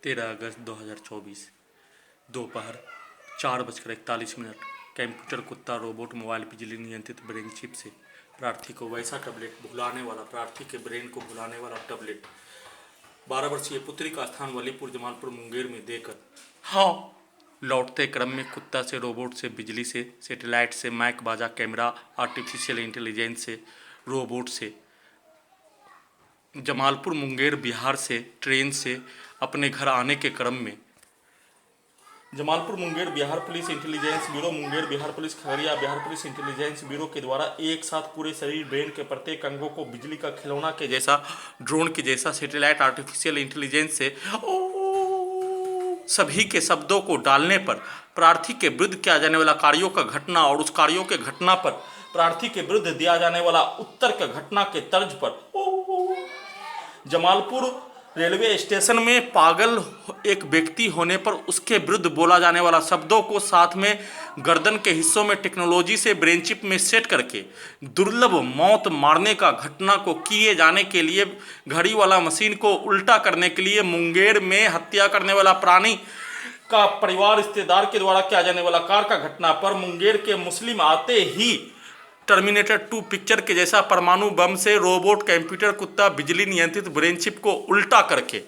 13 अगस्त 2024 दोपहर 4:41 कंप्यूटर कुत्ता robot mobile बिजली नियंत्रित ब्रेन चिप से प्रार्थी को वैसा टैबलेट भुलाने वाला प्रार्थी के ब्रेन को भुलाने वाला टैबलेट 12 वर्षीय पुत्री का स्थान वलीपुर जमालपुर मुंगेर में देकर लौटते क्रम में कुत्ता से रोबोट से बिजली से सैटेलाइट से माइक बाजा कैमरा आर्टिफिशियल इंटेलिजेंस से रोबोट से जमालपुर मुंगेर बिहार से ट्रेन से अपने घर आने के क्रम में Jamalpur Munger Bihar police intelligence bureau Munger Bihar police Khagaria Bihar police intelligence bureau के द्वारा एक साथ पूरे शरीर ब्रेन के प्रत्येक अंगों को बिजली का खिलौना के जैसा ड्रोन के जैसा सैटेलाइट आर्टिफिशियल इंटेलिजेंस से सभी के शब्दों को डालने पर प्रार्थी के विरुद्ध किया जाने वाला कार्यों का घटना और उस कार्यों के घटना पर प्रार्थी के विरुद्ध दिया जाने वाला उत्तर का घटना के तर्ज पर जमालपुर रेलवे स्टेशन में पागल एक व्यक्ति होने पर उसके विरुद्ध बोला जाने वाला शब्दों को साथ में गर्दन के हिस्सों में टेक्नोलॉजी से ब्रेन चिप में सेट करके दुर्लभ मौत मारने का घटना को किए जाने के लिए घड़ी वाला मशीन को उल्टा करने के लिए मुंगेर में हत्या करने वाला प्राणी का परिवार रिश्तेदार के द्वारा किया जाने वाला कार का घटना पर मुंगेर के मुस्लिम आते ही टर्मिनेटर 2 पिक्चर के जैसा परमाणु बम से रोबोट कंप्यूटर कुत्ता बिजली नियंत्रित ब्रेन चिप को उल्टा करके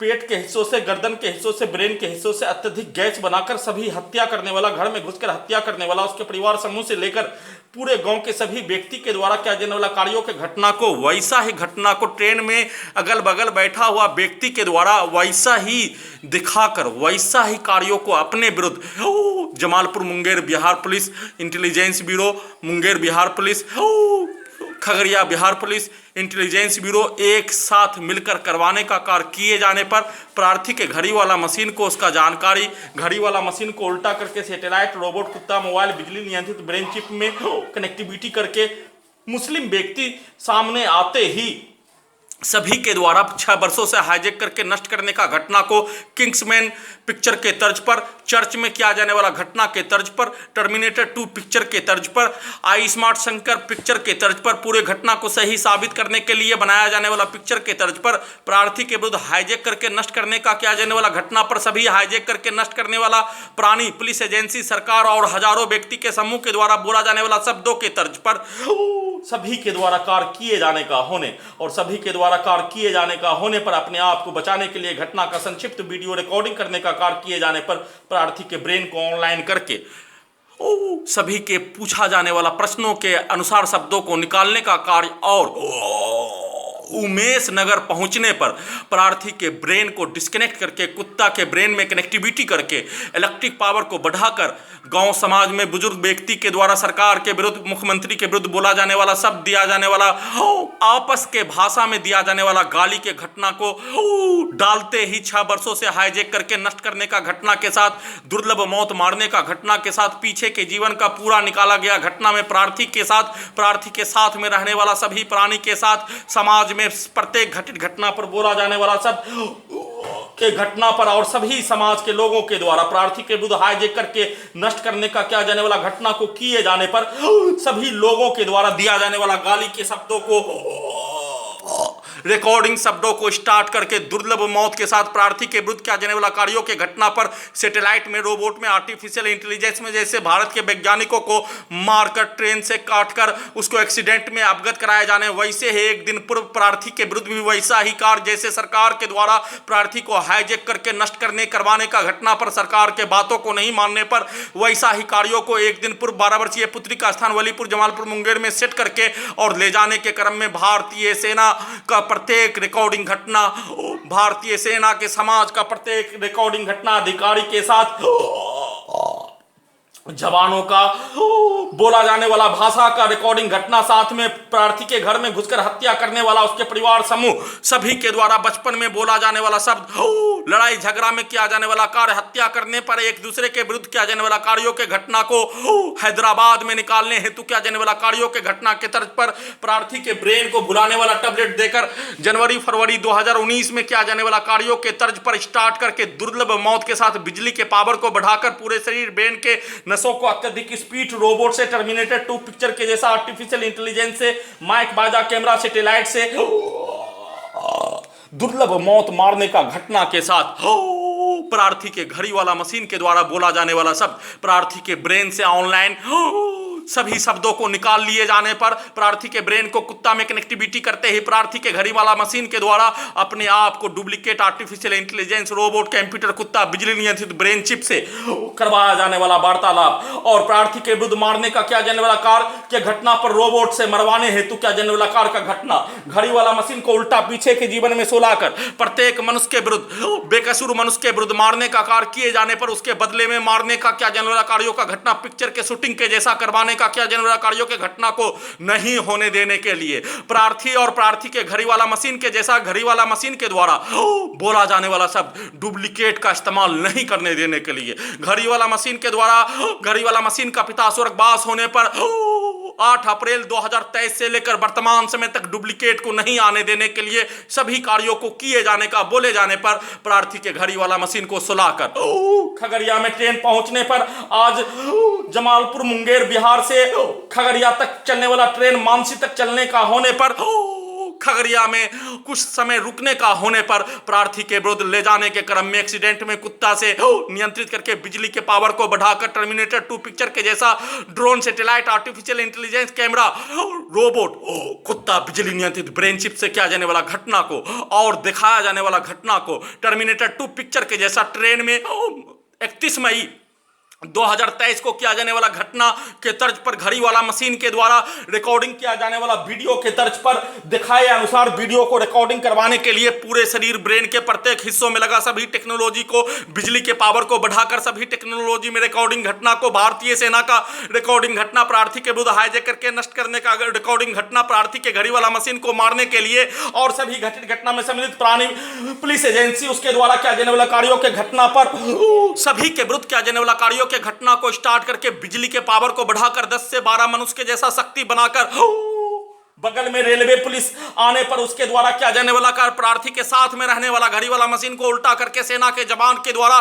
पेट के हिस्सों से गर्दन के हिस्सों से ब्रेन के हिस्सों से अत्यधिक गैस बनाकर सभी हत्या करने वाला घर में घुसकर हत्या करने वाला उसके परिवार समूह से लेकर पूरे गांव के सभी व्यक्ति के द्वारा किया जाने वाला कार्यों के घटना को वैसा ही घटना को ट्रेन में अगल बगल बैठा हुआ व्यक्ति के द्वारा वैसा ही दिखाकर वैसा ही कार्यों को अपने विरुद्ध Jamalpur Munger Bihar police intelligence bureau Munger Bihar police Khagaria Bihar police intelligence bureau एक साथ मिलकर करवाने का कार्य किए जाने पर प्रार्थी के घड़ी वाला मशीन को उसका जानकारी घड़ी वाला मशीन को उल्टा करके सैटेलाइट रोबोट कुत्ता मोबाइल बिजली नियंत्रित ब्रेन चिप में कनेक्टिविटी करके मुस्लिम व्यक्ति सामने आते ही सभी के द्वारा 6 वर्षों से हाईजैक करके नष्ट करने का घटना को किंग्समैन पिक्चर के तर्ज पर चर्च में किया जाने वाला घटना के तर्ज पर टर्मिनेटर 2 पिक्चर के तर्ज पर आई स्मार्ट शंकर पिक्चर के तर्ज पर पूरे घटना को सही साबित करने के लिए बनाया जाने वाला पिक्चर के तर्ज पर प्रार्थी के विरुद्ध हाईजैक करके नष्ट करने का किया जाने वाला घटना पर सभी हाईजैक करके नष्ट करने वाला प्राणी पुलिस एजेंसी सरकार और हजारों व्यक्ति के समूह के द्वारा बोला जाने वाला शब्दों के तर्ज पर सभी के द्वारा कार्य किए जाने का होने और सभी के द्वारा कार्य किए जाने का होने पर अपने आप को बचाने के लिए घटना का संक्षिप्त वीडियो रिकॉर्डिंग करने का कार्य किए जाने पर प्रार्थी के ब्रेन को ऑनलाइन करके सभी के पूछा जाने वाला प्रश्नों के अनुसार शब्दों को निकालने का कार्य और उमेश नगर पहुंचने पर प्रार्थी के ब्रेन को डिस्कनेक्ट करके कुत्ता के ब्रेन में कनेक्टिविटी करके इलेक्ट्रिक पावर को बढ़ाकर गांव समाज में बुजुर्ग व्यक्ति के द्वारा सरकार के विरुद्ध मुख्यमंत्री के विरुद्ध बोला जाने वाला शब्द दिया जाने वाला आपस के भाषा में दिया जाने वाला गाली के घटना को डालते ही 6 वर्षों से हाईजैक करके नष्ट करने का घटना के साथ दुर्लभ मौत मारने का घटना के साथ पीछे के जीवन का पूरा निकाला गया घटना में प्रार्थी के साथ में रहने वाला सभी प्राणी के साथ समाज में प्रत्येक घटित घटना पर बोला जाने वाला सब के घटना पर और सभी समाज के लोगों के द्वारा प्रार्थी के विरुद्ध हाईजैक करके नष्ट करने का किया जाने वाला घटना को किए जाने पर सभी लोगों के द्वारा दिया जाने वाला गाली के शब्दों को रिकॉर्डिंग शब्दों को स्टार्ट करके दुर्लभ मौत के साथ प्रार्थी के विरुद्ध किया जाने वाला कार्यों के घटना पर सैटेलाइट में रोबोट में आर्टिफिशियल इंटेलिजेंस में जैसे भारत के वैज्ञानिकों को मारकर ट्रेन से काटकर उसको एक्सीडेंट में अवगत कराया जाने वैसे ही एक दिन पूर्व प्रार्थी के विरुद्ध भी वैसा ही कार्य जैसे सरकार के द्वारा प्रार्थी को हाईजैक करके नष्ट करवाने का घटना पर सरकार के बातों को नहीं मानने पर वैसा ही कार्यों को एक दिन पूर्व 12 वर्षीय पुत्री का स्थान वलीपुर जमालपुर मुंगेर में सेट करके और ले जाने के क्रम में भारतीय सेना का प्रत्येक रिकॉर्डिंग घटना भारतीय सेना के समाज का प्रत्येक रिकॉर्डिंग घटना अधिकारी के साथ जवानों का बोला जाने वाला भाषा का रिकॉर्डिंग घटना साथ में प्रार्थी के घर में घुसकर हत्या करने वाला उसके परिवार समूह सभी के द्वारा बचपन में बोला जाने वाला शब्द लड़ाई झगड़ा में किया जाने वाला कार्य हत्या करने पर एक दूसरे के विरुद्ध किया जाने वाला कार्यों के घटना को हैदराबाद में निकालने हेतु किया जाने वाला कार्यों के घटना के तर्ज पर प्रार्थी के ब्रेन को भुलाने वाला टैबलेट देकर जनवरी फरवरी 2019 में किया जाने वाला कार्यों के तर्ज पर स्टार्ट करके दुर्लभ मौत के साथ बिजली के पावर को बढ़ाकर पूरे शरीर ब्रेन के नसों को अत्यधिक स्पीड रोबोट से टर्मिनेटर 2 पिक्चर के जैसा आर्टिफिशियल इंटेलिजेंस से माइक बाजा कैमरा सैटेलाइट से दुर्लभ मौत मारने का घटना के साथ प्रार्थी के घड़ी वाला मशीन के द्वारा बोला जाने वाला शब्द प्रार्थी के ब्रेन से ऑनलाइन सभी शब्दों को निकाल लिए जाने पर प्रार्थी के ब्रेन को कुत्ता में कनेक्टिविटी करते ही प्रार्थी के घड़ी वाला मशीन के द्वारा अपने आप को duplicate artificial intelligence robot computer कुत्ता बिजली नियंत्रित ब्रेन चिप से करवाया जाने वाला वार्तालाप और प्रार्थी के विरुद्ध मारने का किया जाने वाला कार्य के घटना पर रोबोट से मरवाने हेतु किया जाने वाला कार्य का घटना घड़ी वाला मशीन को उल्टा पीछे के जीवन में सुलाकर प्रत्येक मनुष्य के विरुद्ध बेकसूर मनुष्य के विरुद्ध मारने का कार्य किए जाने पर उसके बदले में मारने का किया जाने वाला कार्यों का घटना पिक्चर के शूटिंग के जैसा करवाने का किया जाने वाला कार्यों के घटना को नहीं होने देने के लिए प्रार्थी और प्रार्थी के घड़ी वाला मशीन के जैसा घड़ी वाला मशीन के द्वारा बोला जाने वाला शब्द डुप्लीकेट का इस्तेमाल नहीं करने देने के लिए घड़ी वाला मशीन के द्वारा घड़ी वाला मशीन का पिता स्वर्गवास होने पर 8 अप्रैल 2023 से लेकर वर्तमान समय तक डुप्लीकेट को नहीं आने देने के लिए सभी कार्यों को किए जाने का बोले जाने पर प्रार्थी के घड़ी वाला मशीन को सुलाकर खगड़िया में ट्रेन पहुंचने पर आज जमालपुर मुंगेर बिहार से खगड़िया तक चलने वाला ट्रेन मानसी तक चलने का होने पर खगड़िया में कुछ समय रुकने का होने पर प्रार्थी के विरुद्ध ले जाने के क्रम में एक्सीडेंट में कुत्ता से नियंत्रित करके बिजली के पावर को बढ़ाकर टर्मिनेटर 2 पिक्चर के जैसा drone satellite artificial intelligence camera robot कुत्ता बिजली नियंत्रित ब्रेन चिप से किया जाने वाला घटना को और दिखाया जाने वाला घटना को टर्मिनेटर 2 पिक्चर के जैसा ट्रेन में 31 मई 2023 को किया जाने वाला घटना के तर्ज पर घड़ी वाला मशीन के द्वारा रिकॉर्डिंग किया जाने वाला वीडियो के तर्ज पर दिखाए अनुसार वीडियो को रिकॉर्डिंग करवाने के लिए पूरे शरीर ब्रेन के प्रत्येक हिस्सों में लगा सभी टेक्नोलॉजी को बिजली के पावर को बढ़ाकर सभी टेक्नोलॉजी में रिकॉर्डिंग घटना को भारतीय सेना का रिकॉर्डिंग घटना प्रार्थी के विरुद्ध हाईजैक करके नष्ट करने का रिकॉर्डिंग घटना प्रार्थी के घड़ी वाला मशीन को मारने के लिए और सभी घटित घटना में सम्मिलित प्राणी पुलिस एजेंसी उसके द्वारा किया जाने वाला कार्यों के घटना पर सभी के विरुद्ध किया जाने वाला कार्यों के घटना को स्टार्ट करके बिजली के पावर को बढ़ाकर 10 से 12 मनुष्य के जैसा शक्ति बनाकर बगल में रेलवे पुलिस आने पर उसके द्वारा किया जाने वाला कार्य प्रार्थी के साथ में रहने वाला घड़ी वाला मशीन को उल्टा करके सेना के जवान के द्वारा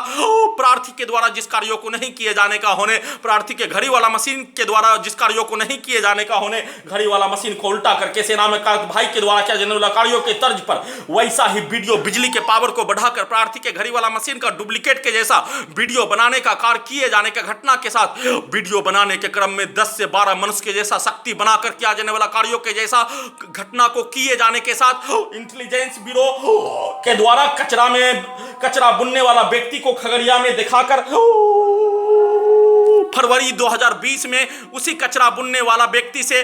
प्रार्थी के द्वारा जिस कार्यों को नहीं किए जाने का होने प्रार्थी के घड़ी वाला मशीन के द्वारा जिस कार्यों को नहीं किए जाने का होने घड़ी वाला मशीन को उल्टा करके सेना में भाई के द्वारा किया जाने वाला कार्यों के तर्ज पर वैसा ही वीडियो बिजली के पावर को बढ़ाकर प्रार्थी के घड़ी वाला मशीन का डुप्लीकेट के जैसा वीडियो बनाने का कार्य किए जाने का घटना के साथ वीडियो बनाने के क्रम में 10 से 12 मनुष्य के जैसा शक्ति बनाकर किया जाने वाला कार्यों के जैसा घटना को किए जाने के साथ इंटेलिजेंस ब्यूरो के द्वारा कचरा बुनने वाला व्यक्ति को खगड़िया में दिखाकर फरवरी 2020 में उसी कचरा बुनने वाला व्यक्ति से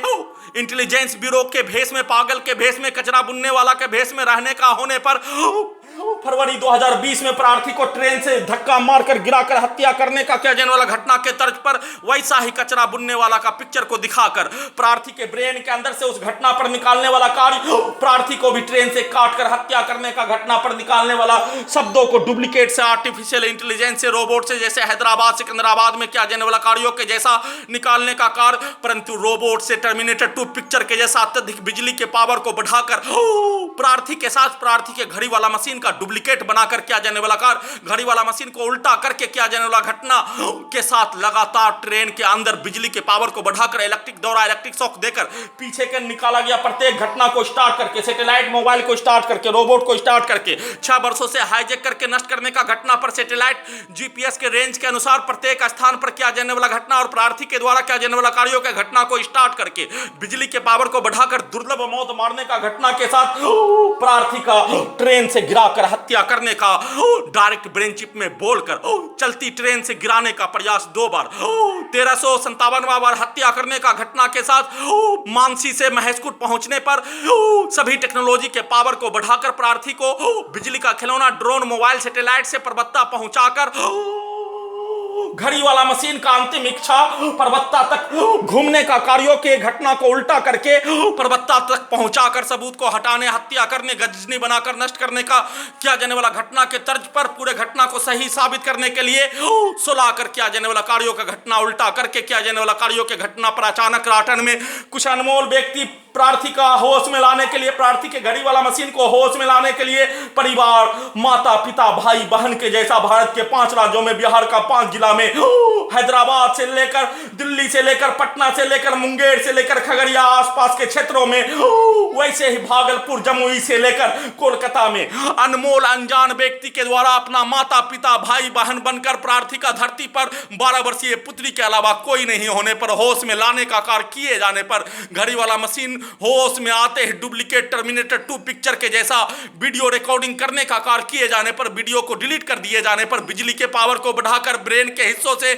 इंटेलिजेंस ब्यूरो के भेष में पागल के भेष में कचरा बुनने वाला के भेष में रहने का होने पर फरवरी 2020 में प्रार्थी को ट्रेन से धक्का मारकर गिराकर हत्या करने का किया जाने वाला घटना के तर्ज पर वैसा ही कचरा बुनने वाला का पिक्चर को दिखाकर प्रार्थी के ब्रेन के अंदर से उस घटना पर निकालने वाला कार्य प्रार्थी को भी ट्रेन से काटकर हत्या करने का घटना पर निकालने वाला शब्दों को डुप्लीकेट से आर्टिफिशियल इंटेलिजेंस से रोबोट से जैसे हैदराबाद सिकंदराबाद में किया जाने वाला कार्यों के जैसा निकालने का कार्य परंतु रोबोट से टर्मिनेटर 2 पिक्चर के जैसा अत्यधिक बिजली के पावर को बढ़ाकर प्रार्थी के साथ प्रार्थी के घड़ी वाला मशीन का डुप्लीकेट बनाकर किया जाने वाला कार्य घड़ी वाला मशीन को उल्टा करके किया जाने वाला घटना के साथ लगातार ट्रेन के अंदर बिजली के पावर को बढ़ाकर इलेक्ट्रिक दौरा इलेक्ट्रिक शॉक देकर पीछे के निकाला गया प्रत्येक घटना को स्टार्ट करके सैटेलाइट मोबाइल को स्टार्ट करके रोबोट को स्टार्ट करके 6 वर्षों से हाईजैक करके नष्ट करने का घटना पर सैटेलाइट जीपीएस के रेंज के अनुसार प्रत्येक स्थान पर किया जाने वाला घटना और प्रार्थी के द्वारा किया जाने वाला कार्यों के घटना को स्टार्ट करके बिजली के पावर को बढ़ाकर दुर्लभ मौत मारने का घटना के साथ प्रार्थी का ट्रेन से गिराकर हत्या करने का डायरेक्ट ब्रेन चिप में बोलकर चलती ट्रेन से गिराने का प्रयास 2 बार 1357वां बार हत्या करने का घटना के साथ मानसी से महेशकूट पहुंचने पर सभी टेक्नोलॉजी के पावर को बढ़ाकर प्रार्थी को बिजली का खिलौना ड्रोन मोबाइल सैटेलाइट से पर्वतता पहुंचाकर घड़ी वाला मशीन का अंतिम इच्छा पर्वतता तक घूमने का कार्यों के घटना को उल्टा करके पर्वतता तक पहुंचाकर सबूत को हटाने हत्या करने गजनी बनाकर नष्ट करने का किया जाने वाला घटना के तर्ज पर पूरे घटना को सही साबित करने के लिए सुला कर किया जाने वाला कार्यों का घटना उल्टा करके किया जाने वाला कार्यों के घटना पर अचानक राटन में कुछ अनमोल व्यक्ति प्रार्थी का होश में लाने के लिए, प्रार्थी के घड़ी वाला मशीन को होश में लाने के लिए परिवार, माता पिता, भाई बहन के जैसा भारत के 5 राज्यों में, बिहार का 5 जिला में, हैदराबाद से लेकर दिल्ली से लेकर पटना से लेकर मुंगेर से लेकर खगड़िया आसपास के क्षेत्रों में, वैसे ही भागलपुर जमुई से लेकर कोलकाता में अनमोल अनजान व्यक्ति के द्वारा अपना माता पिता भाई बहन बनकर प्रार्थी का धरती पर 12 वर्षीय पुत्री के अलावा कोई नहीं होने पर होश में लाने का कार्य किए जाने पर घड़ी वाला मशीन होश में आते ही डुप्लीकेट टर्मिनेटर 2 पिक्चर के जैसा वीडियो रिकॉर्डिंग करने का कार्य किए जाने पर, वीडियो को डिलीट कर दिए जाने पर, बिजली के पावर को बढ़ाकर ब्रेन के हिस्सों से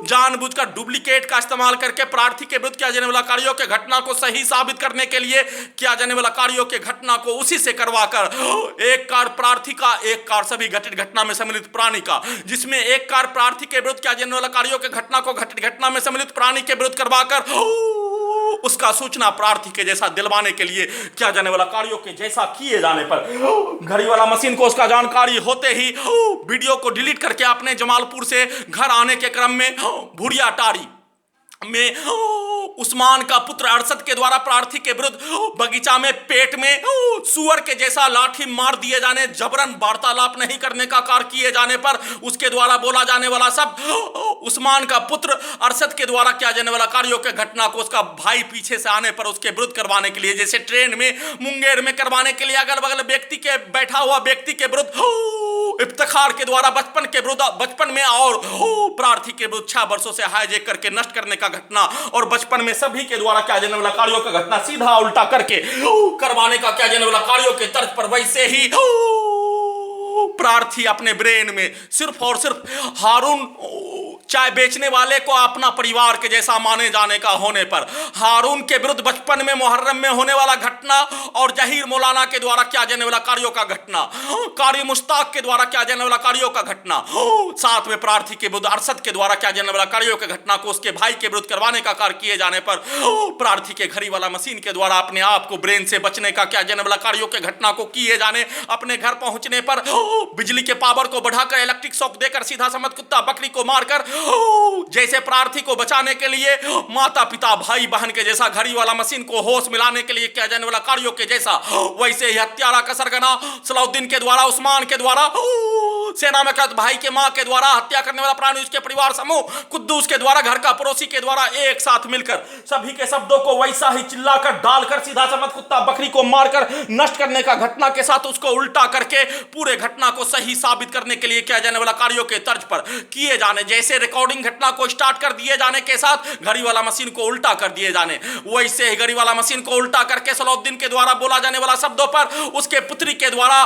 जानबूझकर डुप्लीकेट का इस्तेमाल करके प्रार्थी के विरुद्ध किया जाने वाला कार्यों के घटना को सही साबित करने के लिए किया जाने वाला कार्यों के घटना को उसी से करवाकर एक कार्य प्रार्थी का, एक कार्य सभी घटित घटना में सम्मिलित प्राणी का, जिसमें एक कार्य प्रार्थी के विरुद्ध किया जाने वाला कार्यों के घटना को घटित घटना में सम्मिलित प्राणी के विरुद्ध करवाकर उसका सूचना प्रार्थी के जैसा दिलवाने के लिए किया जाने वाला कार्यों के जैसा किए जाने पर घड़ी वाला मशीन को उसका जानकारी होते ही वीडियो को डिलीट करके अपने जमालपुर से घर आने के क्रम में भुरिया टारी में उस्मान का पुत्र अरशद के द्वारा प्रार्थी के विरुद्ध बगीचा में पेट में सुअर के जैसा लाठी मार दिए जाने, जबरन वार्तालाप नहीं करने का कार्य किए जाने पर उसके द्वारा बोला जाने वाला शब्द उस्मान का पुत्र अरशद के द्वारा किया जाने वाला कार्यों के घटना को उसका भाई पीछे से आने पर उसके विरुद्ध करवाने के लिए, जैसे ट्रेन में मुंगेर में करवाने के लिए अगल बगल व्यक्ति के बैठा हुआ व्यक्ति के विरुद्ध इफ्तिखार के द्वारा बचपन में और प्रार्थी के विरुद्ध 6 वर्षों से हाईजैक करके नष्ट करने का घटना और बचपन में सभी के द्वारा किया जाने वाला कार्यों का घटना सीधा उल्टा करके करवाने का किया जाने वाला कार्यों के तर्ज पर, वैसे ही प्रार्थी अपने ब्रेन में सिर्फ और सिर्फ हारून चाय बेचने वाले को अपना परिवार के जैसा माने जाने का होने पर, हारून के विरुद्ध बचपन में मुहर्रम में होने वाला घटना और जहीर मौलाना के द्वारा किया जाने वाला कार्यों का घटना, कारी मुश्ताक के द्वारा किया जाने वाला कार्यों का घटना, साथ में प्रार्थी के विरुद्ध अरशद के द्वारा किया जाने वाला कार्यों के घटना को उसके भाई के विरुद्ध करवाने का कार्य किए जाने पर प्रार्थी के घड़ी वाला मशीन के द्वारा अपने आप को ब्रेन से बचने का किया जाने वाला कार्यों के घटना को किए जाने, अपने घर पहुंचने पर बिजली के पावर को बढ़ाकर इलेक्ट्रिक शॉक देकर सीधा समझ कुत्ता बकरी को मारकर जैसे प्रार्थी को बचाने के लिए माता पिता भाई बहन के जैसा घड़ी वाला मशीन को होश मिलाने के लिए किया जाने वाला कार्यों के जैसा, वैसे ही हत्यारा का सरगना सलाउद्दीन के द्वारा, उस्मान के द्वारा, सेना में कैद भाई के मां के द्वारा हत्या करने वाला प्राणी उसके परिवार समूह, कुद्दूस के द्वारा घर का पड़ोसी के द्वारा एक साथ मिलकर सभी के शब्दों को वैसा ही चिल्लाकर डालकर सीधा समझ कुत्ता बकरी को मारकर नष्ट करने का घटना के साथ उसको उल्टा करके पूरे घटना को सही साबित करने के लिए किया जाने वाला कार्यों के तर्ज पर किए जाने, जैसे रिकॉर्डिंग घटना को स्टार्ट कर दिए जाने के साथ घड़ी वाला मशीन को उल्टा कर दिए जाने, वैसे ही घड़ी वाला मशीन को उल्टा करके सलाउद्दीन के द्वारा बोला जाने वाला शब्दों पर उसके पुत्री के द्वारा,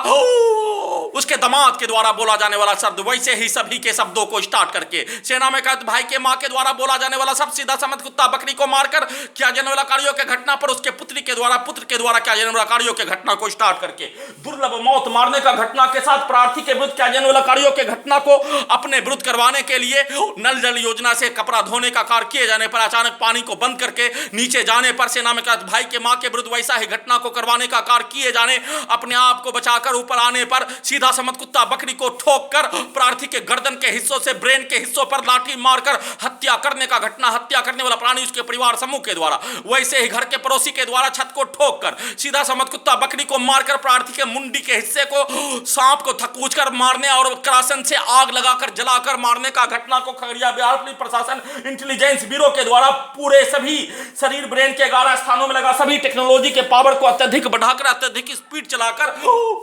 उसके दामाद के द्वारा बोला जाने वाला शब्द, वैसे ही सभी के शब्दों को स्टार्ट करके सेना में कैद भाई के मां के द्वारा बोला जाने वाला शब्द सीधा समझ कुत्ता बकरी को मारकर किया जाने वाला कार्यों के घटना पर उसके पुत्री के द्वारा, पुत्र के द्वारा किया जाने वाला कार्यों के घटना को स्टार्ट करके दुर्लभ मौत मारने का घटना के साथ प्रार्थी के विरुद्ध किया जाने वाला कार्यों के घटना को अपने विरुद्ध करवाने के लिए नल जल योजना से कपड़ा धोने का कार्य किए जाने पर अचानक पानी को बंद करके नीचे जाने पर सेना में कैद भाई के मां के विरुद्ध वैसा ही घटना को करवाने का कार्य किए जाने, अपने आप को बचाकर ऊपर आने पर सीधा समझ कुत्ता बकरी को ठोक कर प्रार्थी के गर्दन के हिस्सों से ब्रेन के हिस्सों पर लाठी मारकर हत्या करने का घटना, हत्या करने वाला प्राणी उसके परिवार समूह के द्वारा, वैसे ही घर के पड़ोसी के द्वारा छत को ठोक कर सीधा समझ कुत्ता बकरी को मारकर प्रार्थी के मुंडी के हिस्से को सांप को थकूच कर मारने और करासन से आग लगाकर जलाकर मारने का घटना को खगड़िया बिहार पुलिस प्रशासन इंटेलिजेंस ब्यूरो के द्वारा पूरे सभी शरीर ब्रेन के 11 स्थानों में लगा सभी टेक्नोलॉजी के पावर को अत्यधिक बढ़ाकर अत्यधिक स्पीड चलाकर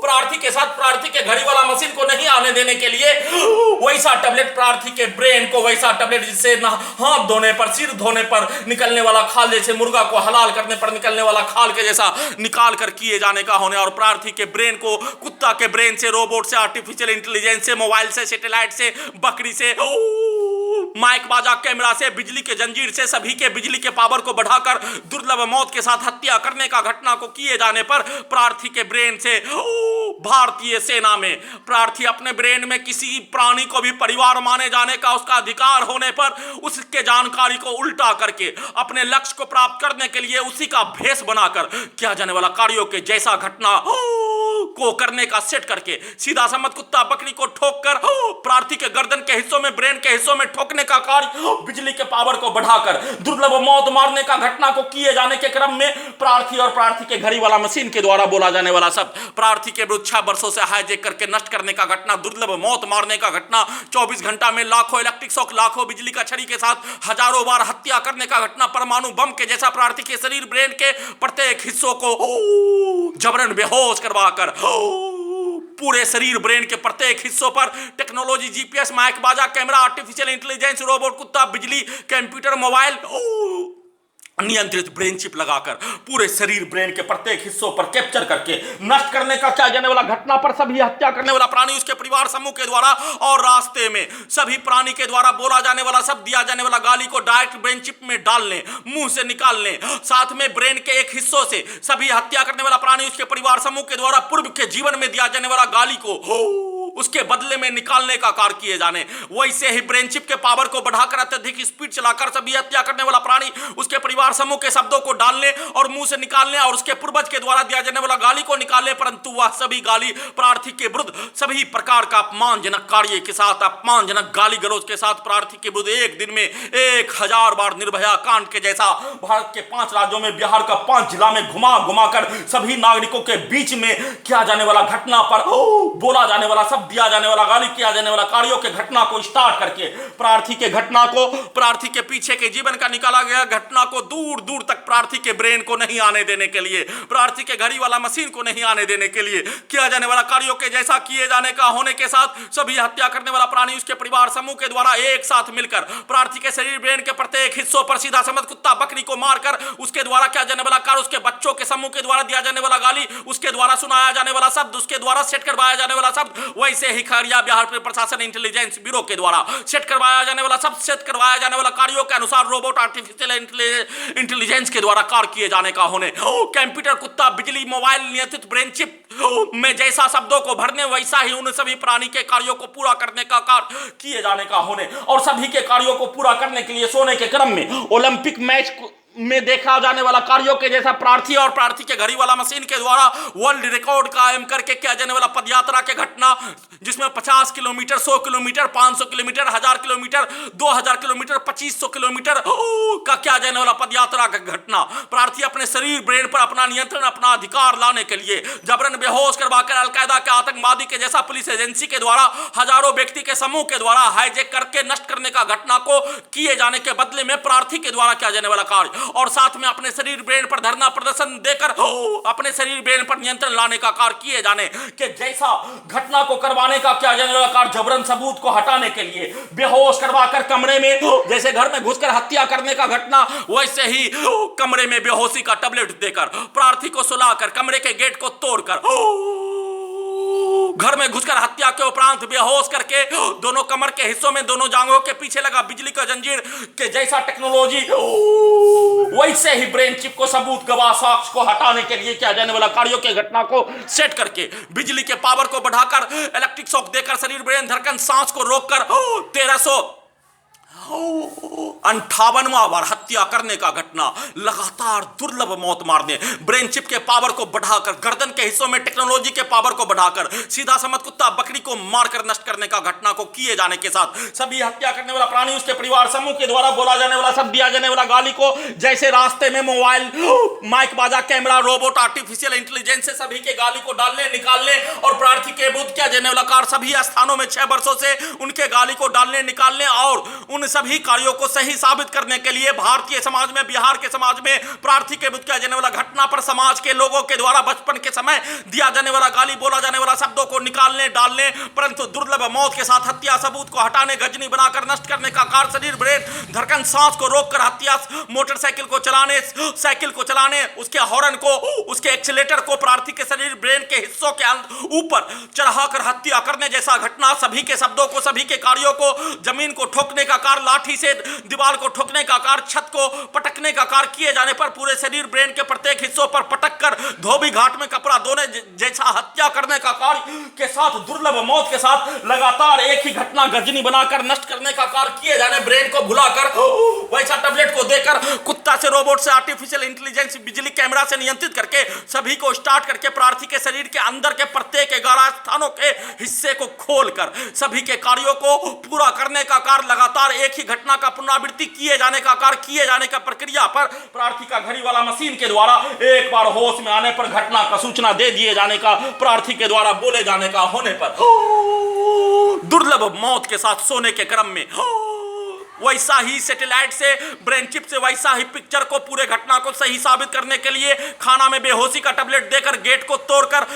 प्रार्थी के साथ प्रार्थी के घड़ी वाला मशीन को नहीं आने देने के लिए वैसा टैबलेट प्रार्थी के ब्रेन को, वैसा टैबलेट जिससे हाथ धोने पर, सिर धोने पर निकलने वाला खाल, जैसे मुर्गा को हलाल करने पर निकलने वाला खाल के जैसा निकाल कर किए जाने का होने और प्रार्थी के ब्रेन को कुत्ता के ब्रेन से, रोबोट से, आर्टिफिशियल इंटेलिजेंस से, मोबाइल से, सैटेलाइट से, बकरी से, माइक बाजा कैमरा से, बिजली के जंजीर से सभी के बिजली के पावर को बढ़ाकर दुर्लभ मौत के साथ हत्या करने का घटना को किए जाने पर प्रार्थी के ब्रेन से भारतीय सेना में प्रार्थी अपने ब्रेन में किसी प्राणी को भी परिवार माने जाने का उसका अधिकार होने पर उसके जानकारी को उल्टा करके अपने लक्ष्य को प्राप्त करने के लिए उसी का भेष बनाकर किया जाने वाला कार्यों के जैसा घटना को करने का सेट करके सीधा समझ कुत्ता बकरी को ठोक कर प्रार्थी के गर्दन के हिस्सों में, ब्रेन के हिस्सों में ठोकने का कार्य बिजली के पावर को बढ़ाकर दुर्लभ मौत मारने का घटना को किए जाने के क्रम में प्रार्थी और प्रार्थी के घड़ी वाला मशीन के द्वारा बोला जाने वाला शब्द प्रार्थी के विरुद्ध 6 वर्षों से हाईजेक करके नष्ट करने का घटना, दुर्लभ मौत मारने का घटना, 24 घंटा में लाखों इलेक्ट्रिक शॉक, लाखों बिजली का छड़ी के साथ हजारों बार हत्या करने का घटना, परमाणु बम के जैसा प्रार्थी के शरीर ब्रेन के प्रत्येक हिस्सों को जबरन बेहोश करवाकर पूरे शरीर ब्रेन के प्रत्येक हिस्सों पर टेक्नोलॉजी, जीपीएस, माइक बाजा, कैमरा, आर्टिफिशियल इंटेलिजेंस, रोबोट, कुत्ता, बिजली, कंप्यूटर, मोबाइल, नियंत्रित ब्रेन चिप लगाकर पूरे शरीर ब्रेन के प्रत्येक हिस्सों पर कैप्चर करके नष्ट करने का किया जाने वाला घटना पर सभी हत्या करने वाला प्राणी उसके परिवार समूह के द्वारा और रास्ते में सभी प्राणी के द्वारा बोला जाने वाला शब्द, दिया जाने वाला गाली को डायरेक्ट ब्रेन चिप में डालने, मुंह से निकालने, साथ में ब्रेन के एक हिस्सों से सभी हत्या करने वाला प्राणी उसके परिवार समूह के द्वारा पूर्व के जीवन में दिया जाने वाला गाली को उसके बदले में निकालने का कार्य किए जाने। वैसे ही ब्रेन चिप के पावर को बढ़ाकर अत्यधिक स्पीड चलाकर सभी हत्या करने वाला प्राणी उसके परिवार समूह के शब्दों को डालने और मुंह से निकालने और उसके पूर्वज के द्वारा दिया जाने वाला गाली को निकालने, परंतु वह सभी गाली प्रार्थी के विरुद्ध सभी प्रकार का अपमानजनक कार्य के साथ, अपमानजनक गाली गलौज के साथ प्रार्थी के विरुद्ध एक दिन में 1000 बार निर्भया कांड के जैसा भारत के 5 राज्यों में, बिहार का 5 जिला में घुमा घुमाकर सभी नागरिकों के बीच में किया जाने वाला घटना पर बोला जाने वाला सब, दिया जाने वाला गाली, किया जाने वाला कार्यों के घटना को स्टार्ट करके प्रार्थी के घटना को, प्रार्थी के पीछे के जीवन का निकाला गया घटना को दूर दूर तक प्रार्थी के ब्रेन को नहीं आने देने के लिए, प्रार्थी के घड़ी वाला मशीन को नहीं आने देने के लिए किया जाने वाला कार्यों के जैसा किए जाने का होने के साथ सभी हत्या करने वाला प्राणी उसके परिवार समूह के द्वारा एक साथ मिलकर प्रार्थी के शरीर ब्रेन के प्रत्येक हिस्सों पर सीधा समझ कुत्ता बकरी को मारकर उसके द्वारा किया जाने वाला कार्य, उसके बच्चों के समूह के द्वारा दिया जाने वाला गाली, उसके द्वारा सुनाया जाने वाला शब्द, उसके द्वारा सेट करवाया जाने वाला शब्द, वैसे ही खगड़िया बिहार प्रशासन इंटेलिजेंस ब्यूरो के द्वारा सेट करवाया जाने वाला शब्द, सेट करवाया जाने वाला कार्यों के अनुसार रोबोट, आर्टिफिशियल इंटेलिजेंस के द्वारा कार्य किए जाने का होने, कंप्यूटर, कुत्ता, बिजली, मोबाइल, नियंत्रित ब्रेन चिप में जैसा शब्दों को भरने वैसा ही उन सभी प्राणी के कार्यों को पूरा करने का कार्य किए जाने का होने और सभी के कार्यों को पूरा करने के लिए सोने के क्रम में ओलंपिक मैच में देखा जाने वाला कार्यों के जैसा प्रार्थी और प्रार्थी के घड़ी वाला मशीन के द्वारा वर्ल्ड रिकॉर्ड कायम करके किया जाने वाला पदयात्रा के घटना, जिसमें 50 kilometre, 100 kilometre, 500 kilometre, 1000 kilometre, 2000 kilometre, 2500 kilometre का किया जाने वाला पदयात्रा का घटना, प्रार्थी अपने शरीर ब्रेन पर अपना नियंत्रण, अपना अधिकार लाने के लिए जबरन बेहोश करवाकर अलकायदा के आतंकवादी के जैसा पुलिस एजेंसी के द्वारा हजारों व्यक्ति के समूह के द्वारा हाईजेक करके नष्ट करने का घटना को किए जाने के बदले में प्रार्थी के द्वारा किया जाने वाला कार्य और साथ में अपने शरीर ब्रेन पर धरना प्रदर्शन देकर अपने शरीर ब्रेन पर नियंत्रण लाने का कार्य किए जाने के जैसा घटना को करवाने का किया जाने वाला कार्य, जबरन सबूत को हटाने के लिए बेहोश करवाकर कमरे में जैसे घर में घुसकर हत्या करने का घटना, वैसे ही कमरे में बेहोशी का टैबलेट देकर प्रार्थी को सुलाकर कमरे के गेट को तोड़कर घर में घुसकर हत्या के उपरांत बेहोश करके दोनों कमर के हिस्सों में, दोनों जांघों के पीछे लगा बिजली का जंजीर के जैसा टेक्नोलॉजी, वैसे ही ब्रेन चिप को, सबूत, गवाह, साक्ष्य को हटाने के लिए किया जाने वाला कार्यों के घटना को सेट करके बिजली के पावर को बढ़ाकर इलेक्ट्रिक शॉक देकर शरीर ब्रेन धड़कन सांस को रोककर 1358वां बार हत्या करने का घटना, लगातार दुर्लभ मौत मारने, ब्रेन चिप के पावर को बढ़ाकर गर्दन के हिस्सों में टेक्नोलॉजी के पावर को बढ़ाकर सीधा समझ कुत्ता बकरी को मारकर नष्ट करने का घटना को किए जाने के साथ सभी हत्या करने वाला प्राणी उसके परिवार समूह के द्वारा बोला जाने वाला सब, दिया जाने वाला गाली को जैसे रास्ते में मोबाइल, माइक बाजा, कैमरा, रोबोट, आर्टिफिशियल इंटेलिजेंस से सभी के गाली को डालने, निकालने और प्रार्थी के विरुद्ध किया जाने वाला कार्य सभी स्थानों में 6 वर्षों से उनके गाली को डालने, निकालने और उन सभी कार्यों को सही साबित करने के लिए भारतीय समाज में, बिहार के समाज में प्रार्थी के विरुद्ध किया जाने वाला घटना पर समाज के लोगों के द्वारा बचपन के समय दिया जाने वाला गाली, बोला जाने वाला शब्दों को निकालने, डालने, परंतु दुर्लभ मौत के साथ हत्या, सबूत को हटाने, गजनी बनाकर नष्ट करने का कार्य, शरीर ब्रेन धड़कन सांस को रोककर हत्या, मोटरसाइकिल को चलाने, साइकिल को चलाने, उसके हॉर्न को, उसके एक्सीलेटर को प्रार्थी के शरीर ब्रेन के हिस्सों के ऊपर चढ़ाकर हत्या करने जैसा घटना, सभी के शब्दों को, सभी के कार्यों को, जमीन को ठोकने का कार्य, लाठी से दीवार को ठोकने का कार्य, छत को पटकने का कार्य किए जाने पर, पूरे शरीर ब्रेन के प्रत्येक हिस्सों पर पटक कर धोबी घाट में कपड़ा धोने जैसा हत्या करने का कार्य के साथ, दुर्लभ मौत के साथ लगातार एक ही घटना गजनी बनाकर नष्ट करने का कार्य किए जाने, ब्रेन को भुलाकर वैसा टैबलेट को देकर, कुत्ता से रोबोट से आर्टिफिशियल इंटेलिजेंस बिजली कैमरा से नियंत्रित करके, सभी को स्टार्ट करके प्रार्थी के शरीर के अंदर के प्रत्येक 11 स्थानों के हिस्से को खोलकर सभी के कार्यों को पूरा करने का कार्य, लगातार एक ही घटना का पुनरावृत्ति किए जाने का कार्य किए जाने का प्रक्रिया पर प्रार्थी का घड़ी वाला मशीन के द्वारा एक बार होश में आने पर घटना का सूचना दे दिए जाने का, प्रार्थी के द्वारा बोले जाने का होने पर दुर्लभ मौत के साथ सोने के क्रम में वैसा ही सैटेलाइट से, ब्रेन चिप से वैसा ही पिक्चर को, पूरे घटना को सही साबित करने के लिए खाना में बेहोशी का टैबलेट देकर, गेट को तोड़कर,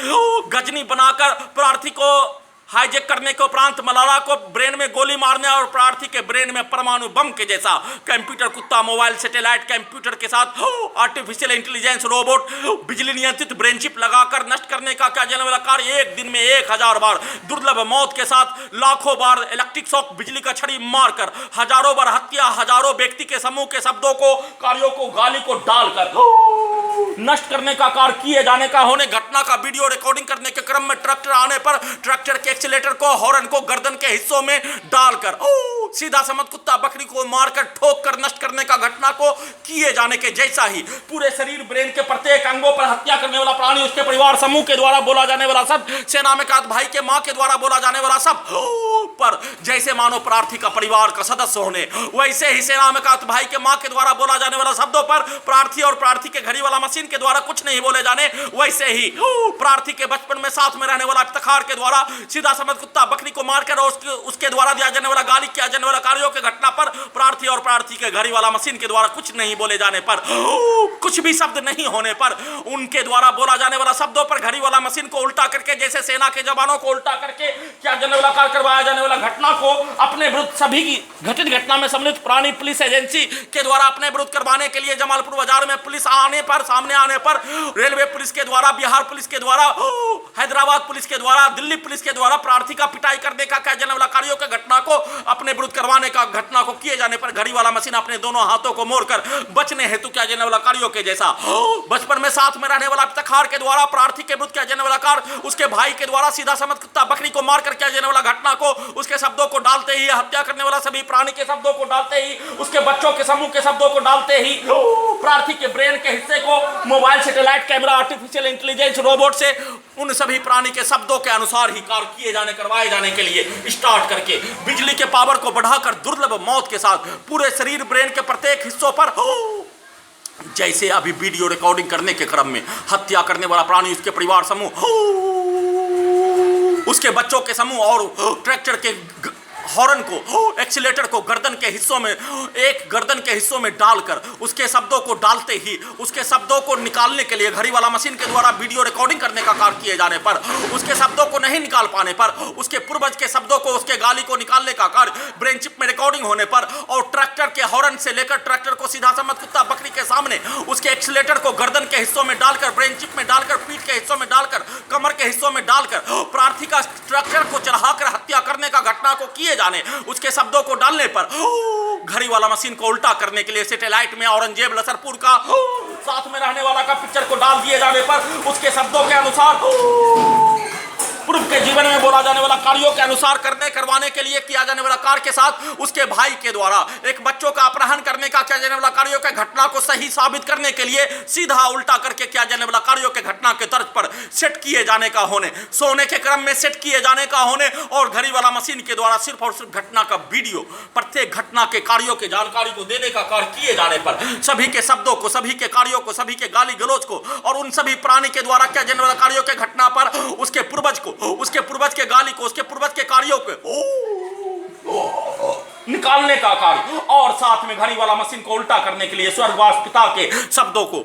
गजनी बनाकर प्रार्थी को हाईजेक करने के उपरांत मलाला को ब्रेन में गोली मारने और प्रार्थी के ब्रेन में परमाणु बम के जैसा कंप्यूटर, कुत्ता, मोबाइल, सैटेलाइट कंप्यूटर के साथ आर्टिफिशियल इंटेलिजेंस रोबोट, बिजली नियंत्रित ब्रेन चिप लगाकर नष्ट करने का क्या जाने वाला कार्य एक दिन में 1000 बार दुर्लभ मौत के साथ, लाखों बार इलेक्ट्रिक शॉक, बिजली का छड़ी मारकर, हजारों बार हत्या, हजारों व्यक्ति के समूह के शब्दों को, कार्यों को, गाली को डालकर नष्ट करने का कार्य किए जाने का होने, घटना का वीडियो रिकॉर्डिंग करने के क्रम में ट्रैक्टर आने पर ट्रैक्टर के एक्सीलेटर को, हॉर्न को गर्दन के हिस्सों में डालकर सीधा समझ कुत्ता बकरी को मारकर ठोक कर नष्ट करने का घटना को किए जाने के जैसा ही, पूरे शरीर ब्रेन के प्रत्येक अंगों पर हत्या करने वाला प्राणी, उसके परिवार समूह के द्वारा बोला जाने वाला शब्द, सेना में कात भाई के मां के द्वारा बोला जाने वाला शब्द पर जैसे मानो प्रार्थी का परिवार का सदस्य होने, वैसे ही सेना में कात भाई के मां के द्वारा बोला जाने वाला शब्दों पर प्रार्थी और प्रार्थी के घड़ी वाला मशीन के द्वारा कुछ नहीं बोले जाने, वैसे ही प्रार्थी के बचपन में साथ में रहने वाला इफ्तिखार के द्वारा सीधा समझ कुत्ता बकरी को मारकर उसके द्वारा दिया जाने वाला गाली, किया जाने वाला कार्यों के घटना पर प्रार्थी और प्रार्थी के घड़ी वाला मशीन के द्वारा कुछ नहीं बोले जाने पर, कुछ भी शब्द नहीं होने पर, उनके द्वारा बोला जाने वाला शब्दों पर घड़ी वाला मशीन को उल्टा करके, जैसे सेना के जवानों को उल्टा करके क्या जाने वाला कार्य करवाया जाने वाला घटना को अपने विरुद्ध, सभी की घटित घटना में सम्मिलित प्राणी पुलिस एजेंसी के द्वारा अपने विरुद्ध करवाने के लिए जमालपुर बाजार में पुलिस आने पर, सामने आने पर, रेलवे पुलिस के द्वारा, बिहार पुलिस के द्वारा, हैदराबाद पुलिस के द्वारा, दिल्ली पुलिस के द्वारा प्रार्थी का पिटाई करने का, क्या जाने वाला कार्यों के घटना को अपने विरुद्ध करवाने का घटना को किए जाने पर घड़ी वाला मशीन अपने दोनों हाथों को मोड़कर बचने हेतु क्या जाने वाला कार्यों के जैसा, बचपन में साथ में रहने वाला इफ्तिखार के द्वारा प्रार्थी के विरुद्ध क्या जाने वाला कार्य, उसके भाई के द्वारा सीधा समझ कुत्ता बकरी को मारकर क्या जाने वाला घटना को, उसके शब्दों को डालते ही, हत्या करने वाला सभी प्राणी के शब्दों को डालते ही, उसके बच्चों के समूह के शब्दों को डालते ही, प्रार्थी के ब्रेन के हिस्से को mobile, satellite camera, artificial intelligence robot से उन सभी प्राणी के शब्दों के अनुसार ही कार्य किए जाने, करवाए जाने के लिए स्टार्ट करके बिजली के पावर को बढ़ाकर दुर्लभ मौत के साथ पूरे शरीर ब्रेन के प्रत्येक हिस्सों पर, जैसे अभी वीडियो रिकॉर्डिंग करने के क्रम में हत्या करने वाला प्राणी, उसके परिवार समूह, उसके बच्चों के समूह और ट्रैक्टर के हॉर्न को, एक्सीलेटर को गर्दन के हिस्सों में, एक गर्दन के हिस्सों में डालकर उसके शब्दों को डालते ही, उसके शब्दों को निकालने के लिए घड़ी वाला मशीन के द्वारा वीडियो रिकॉर्डिंग करने का कार्य किए जाने पर, उसके शब्दों को नहीं निकाल पाने पर, उसके पूर्वज के शब्दों को, उसके गाली को निकालने का कार्य ब्रेन चिप में रिकॉर्डिंग होने पर, और ट्रैक्टर के हॉर्न से लेकर ट्रैक्टर को सीधा समझ कुत्ता बकरी के सामने उसके एक्सीलेटर को गर्दन के हिस्सों में डालकर, ब्रेन चिप में डालकर, पीठ के हिस्सों में डालकर, कमर के हिस्सों में डालकर प्रार्थी का ट्रैक्टर को चढ़ाकर हत्या करने का घटना को किए जाने, उसके शब्दों को डालने पर घड़ी वाला मशीन को उल्टा करने के लिए सैटेलाइट में औरंगजेब लसरपुर का साथ में रहने वाला का पिक्चर को डाल दिए जाने पर उसके शब्दों के अनुसार पूर्व के जीवन में बोला जाने वाला कार्यों के अनुसार करने, करवाने के लिए किया जाने वाला कार्य के साथ उसके भाई के द्वारा एक बच्चों का अपहरण करने का किया जाने वाला कार्यों के घटना को सही साबित करने के लिए सीधा उल्टा करके किया जाने वाला कार्यों के घटना के तर्ज पर सेट किए जाने का होने, सोने के क्रम में सेट किए जाने का होने, और घड़ी वाला मशीन के द्वारा सिर्फ और सिर्फ घटना का वीडियो, प्रत्येक घटना के कार्यों के जानकारी को देने का कार्य किए जाने पर सभी के शब्दों को, सभी के कार्यों को, सभी के गाली गलौज को, और उन सभी प्राणी के द्वारा किया जाने वाला कार्यों के घटना पर उसके पूर्वज को, उसके पूर्वज के गाली को, उसके पूर्वज के कार्यों को निकालने का कार्य, और साथ में घड़ी वाला मशीन को उल्टा करने के लिए स्वर्गवास पिता के शब्दों को,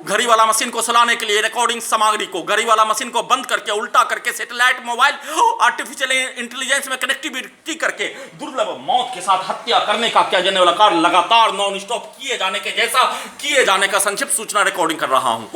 घड़ी वाला मशीन को चलाने के लिए रिकॉर्डिंग सामग्री को, घड़ी वाला मशीन को बंद करके उल्टा करके सैटेलाइट, मोबाइल, आर्टिफिशियल इंटेलिजेंस में कनेक्टिविटी करके दुर्लभ मौत के साथ हत्या करने का किया जाने वाला कार्य लगातार नॉन स्टॉप किए जाने के जैसा किए जाने का संक्षिप्त सूचना रिकॉर्डिंग कर रहा हूं।